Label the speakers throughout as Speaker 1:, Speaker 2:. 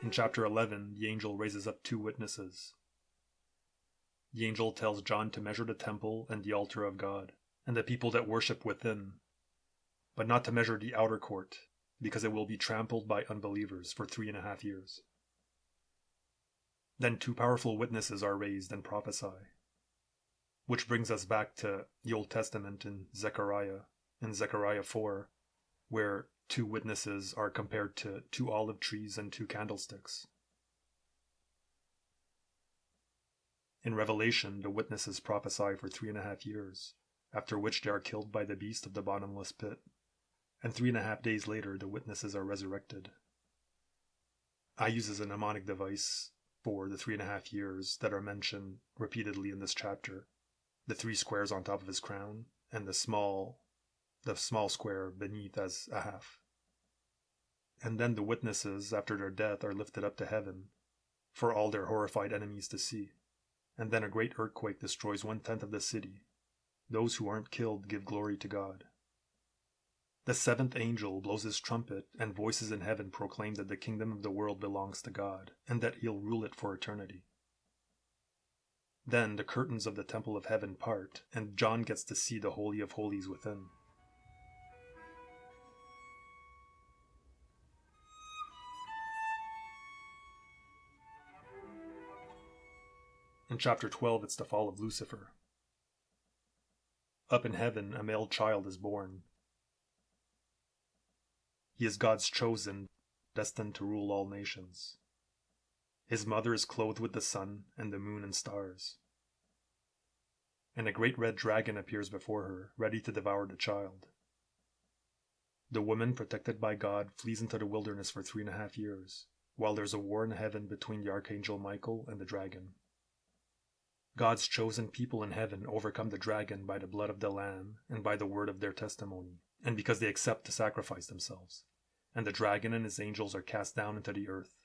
Speaker 1: In chapter 11, the angel raises up two witnesses. The angel tells John to measure the temple and the altar of God, and the people that worship within, but not to measure the outer court, because it will be trampled by unbelievers for 3.5 years. Then two powerful witnesses are raised and prophesy, which brings us back to the Old Testament in Zechariah 4, where two witnesses are compared to two olive trees and two candlesticks. In Revelation, the witnesses prophesy for 3.5 years, after which they are killed by the beast of the bottomless pit, and 3.5 days later the witnesses are resurrected. I use as a mnemonic device for the 3.5 years that are mentioned repeatedly in this chapter the 3 squares on top of his crown, and the small square beneath as a half. And then the witnesses, after their death, are lifted up to heaven for all their horrified enemies to see. And then a great earthquake destroys 1/10 of the city. Those who aren't killed give glory to God. The 7th angel blows his trumpet, and voices in heaven proclaim that the kingdom of the world belongs to God, and that he'll rule it for eternity. Then the curtains of the temple of heaven part, and John gets to see the Holy of Holies within. In chapter 12, it's the fall of Lucifer. Up in heaven, a male child is born. He is God's chosen, destined to rule all nations. His mother is clothed with the sun and the moon and stars. And a great red dragon appears before her, ready to devour the child. The woman, protected by God, flees into the wilderness for 3.5 years, while there's a war in heaven between the archangel Michael and the dragon. God's chosen people in heaven overcome the dragon by the blood of the Lamb and by the word of their testimony, and because they accept to sacrifice themselves. And the dragon and his angels are cast down into the earth.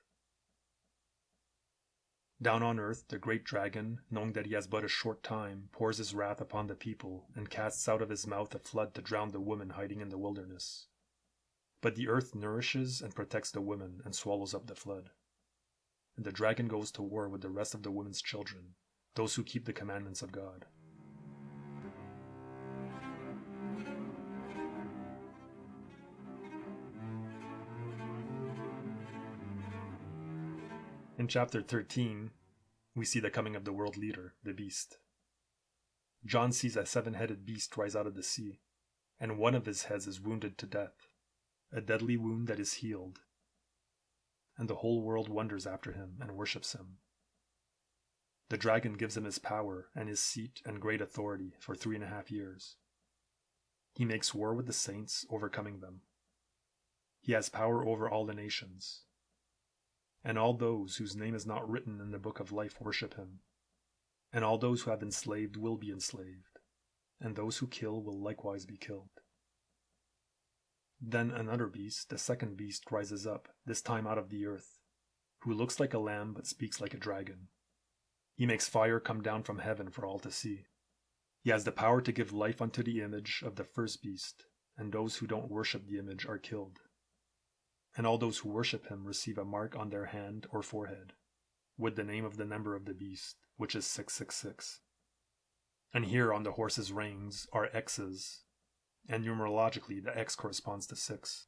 Speaker 1: Down on earth, the great dragon, knowing that he has but a short time, pours his wrath upon the people and casts out of his mouth a flood to drown the woman hiding in the wilderness. But the earth nourishes and protects the woman and swallows up the flood. And the dragon goes to war with the rest of the woman's children, those who keep the commandments of God. In chapter 13, we see the coming of the world leader, the beast. John sees a 7-headed beast rise out of the sea, and one of his heads is wounded to death, a deadly wound that is healed. And the whole world wonders after him and worships him. The dragon gives him his power and his seat and great authority for 3.5 years. He makes war with the saints, overcoming them. He has power over all the nations. And all those whose name is not written in the book of life worship him. And all those who have enslaved will be enslaved, and those who kill will likewise be killed. Then another beast, the 2nd beast, rises up, this time out of the earth, who looks like a lamb but speaks like a dragon. He makes fire come down from heaven for all to see. He has the power to give life unto the image of the first beast, and those who don't worship the image are killed. And all those who worship him receive a mark on their hand or forehead, with the name of the number of the beast, which is 666. And here on the horse's reins are X's, and numerologically the X corresponds to 6.